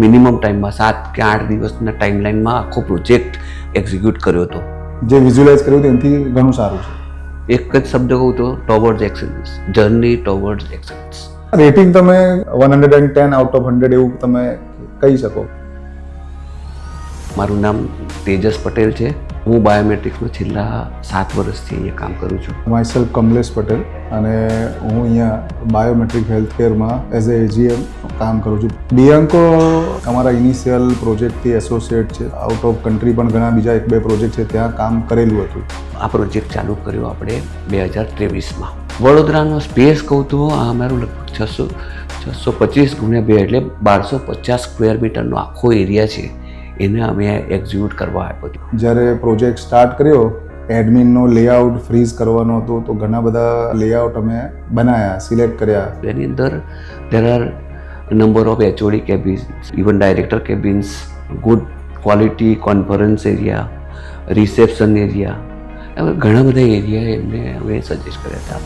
Minimum ટાઈમમાં 7 કે 8 દિવસના ટાઈમલાઈનમાં આખો પ્રોજેક્ટ એક્ઝિક્યુટ કર્યો હતો. જે વિઝ્યુલાઇઝ કર્યું તેનાથી ઘણું સારું છે. એક જ શબ્દ કહું તો ટોવર્ડ્સ એક્સલન્સ, જર્ની ટોવર્ડ્સ એક્સલન્સ. રેટિંગ તમે 110 આઉટ ઓફ 100 એવું તમે કહી શકો? મારું નામ તેજસ પટેલ છે. હું બાયોમેટ્રિક્સમાં છેલ્લા 7 વર્ષથી અહીંયા કામ કરું છું. માયસેલ્ફ કમલેશ પટેલ, અને હું અહીંયા બાયોમેટ્રિક હેલ્થકેરમાં એઝ એ એજીએમ કામ કરું છું. બિયાંકો અમારા ઇનિશિયલ પ્રોજેક્ટથી એસોસિએટ છે. આઉટ ઓફ કન્ટ્રી પણ ઘણા બીજા 1-2 પ્રોજેક્ટ છે, ત્યાં કામ કરેલું હતું. આ પ્રોજેક્ટ ચાલુ કર્યો આપણે 2023માં. વડોદરાનો સ્પેસ કહું તો આ અમારું લગભગ 625 × 2 એટલે 1250 સ્ક્વેર મીટરનો આખો એરિયા છે. એને અમે એક્ઝિક્યુટ કરવા આપ્યો હતો. જ્યારે પ્રોજેક્ટ સ્ટાર્ટ કર્યો, એડમિનનો લેઆઉટ ફ્રીઝ કરવાનો હતો, તો ઘણા બધા લેઆઉટ અમે બનાવ્યા, સિલેક્ટ કર્યા. એની અંદર there are number of HOD cabins, even director cabins, good quality conference area, reception area, એવા ઘણા બધા એરિયા એમને અમે સજેસ્ટ કર્યા હતા.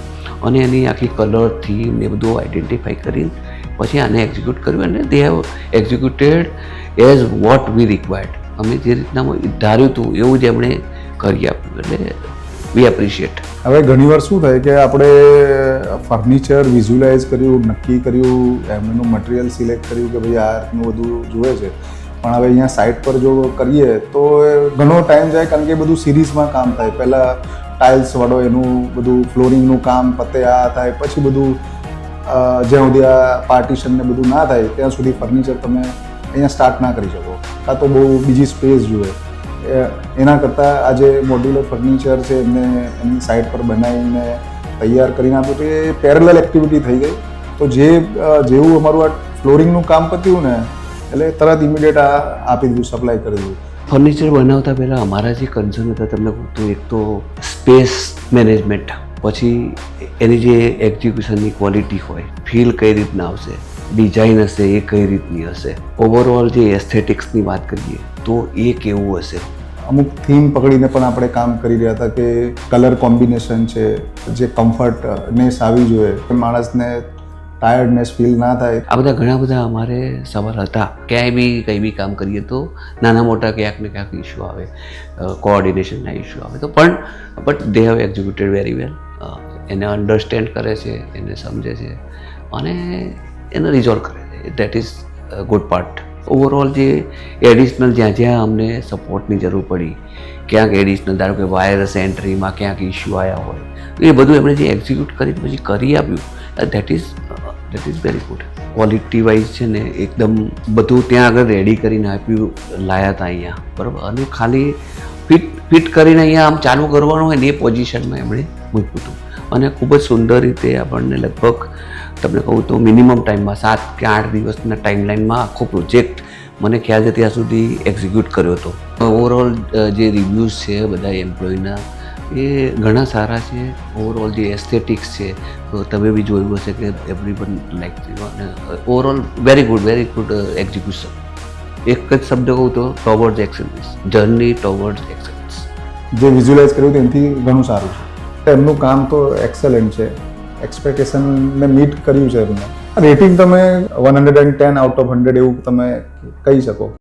અને એની આખી કલર થીમ એ બધું આઈડેન્ટિફાઈ કરીને પછી આને એક્ઝિક્યુટ કર્યું, અને they have executed as what we required. અમે જે રીતના ધાર્યું હતું એવું જ એમણે કરી આપ્યું. એટલે વી એપ્રિશિએટ. હવે ઘણીવાર શું થાય કે આપણે ફર્નિચર વિઝ્યુલાઇઝ કર્યું, નક્કી કર્યું, એમનું મટીરિયલ સિલેક્ટ કર્યું કે ભાઈ આ રીતનું બધું જોઈએ છે, પણ હવે અહીંયા સાઇટ પર જો કરીએ તો ઘણો ટાઈમ જાય, કારણ કે એ બધું સિરીઝમાં કામ થાય. પહેલાં ટાઇલ્સ વાળો એનું બધું ફ્લોરિંગનું કામ પતે, આ થાય, પછી બધું જ્યાં સુધી આ પાર્ટીશન ને બધું ના થાય ત્યાં સુધી ફર્નિચર તમે અહીંયા સ્ટાર્ટ ના કરી શકો, કાં તો બહુ બીજી સ્પેસ જોઈએ. એના કરતાં આ જે મોડ્યુલર ફર્નિચર છે એમને એમની સાઇટ પર બનાવીને તૈયાર કરીને આપ્યું, તો એ પેરેલલ એક્ટિવિટી થઈ ગઈ. તો જેવું અમારું આ ફ્લોરિંગનું કામ પત્યું ને એટલે તરત ઇમિડિયેટ આ આપી દીધું, સપ્લાય કરી દીધું. ફર્નિચર બનાવતા પહેલાં અમારા જે કન્સર્ન હતા તમને કહું તો એક તો સ્પેસ મેનેજમેન્ટ, પછી એની જે એક્ઝિક્યુશનની ક્વોલિટી હોય, ફીલ કઈ રીતના આવશે, ડિઝાઇન હશે એ કઈ રીતની હશે, ઓવરઓલ જે એસ્થેટિક્સની વાત કરીએ તો એ કેવું હશે. અમુક થીમ પકડીને પણ આપણે કામ કરી રહ્યા હતા કે કલર કોમ્બિનેશન છે, જે કમ્ફર્ટનેસ આવી જોઈએ, માણસને ટાયર્ડનેસ ફીલ ના થાય. આ બધા ઘણા બધા અમારે સવાલ હતા. ક્યાંય બી કંઈ બી કામ કરીએ તો નાના મોટા ક્યાંક ને ક્યાંક ઇસ્યુ આવે, કોઓર્ડિનેશનના ઇસ્યુ આવે, તો પણ but they have executed very well. એને અન્ડરસ્ટેન્ડ કરે છે, એને સમજે છે અને એને રિઝોલ્વ કરે છે. That is good part. Overall જે એડિશનલ જ્યાં અમને સપોર્ટની જરૂર પડી, ક્યાંક એડિશનલ ધારો કે વાયરસ એન્ટ્રીમાં ક્યાંક ઇસ્યુ આવ્યા હોય, એ બધું એમણે જે એક્ઝિક્યુટ કરી પછી કરી આપ્યું, that is very good. Quality wise છે ને એકદમ બધું ત્યાં આગળ રેડી કરીને આપ્યું, લાયા હતા અહીંયા, બરાબર. અને ખાલી ફિટ કરીને અહીંયા આમ ચાલુ કરવાનું હોય ને એ પોઝિશનમાં એમણે મૂક્યું હતું. અને ખૂબ જ સુંદર રીતે આપણને લગભગ તમને કહું તો મિનિમમ ટાઈમમાં 7 કે 8 દિવસના ટાઈમલાઈનમાં આખો પ્રોજેક્ટ મને ખ્યાલ છે ત્યાં સુધી એક્ઝિક્યુટ કર્યો હતો. ઓવરઓલ જે રિવ્યૂઝ છે બધા એમ્પ્લોયના એ ઘણા સારા છે. ઓવરઓલ જે એસ્થેટિક્સ છે તમે બી જોયું હશે કે એવરીવન લાઈક, અને ઓવરઓલ વેરી ગુડ એક્ઝિક્યુશન. એક જ શબ્દ કહું તો ટોવર્ડ્સ એક્સલન્સ, જર્ની ટોવર્ડ્સ એક્સલન્સ. જે વિઝ્યુલાઇઝ કર્યું તેનાથી ઘણું સારું છે. એમનું કામ તો એક્સેલન્ટ છે, એક્સપેક્ટેશનને મીટ કર્યું છે એમને. રેટિંગ તમે 110 આઉટ ઓફ 100 એવું તમે કહી શકો?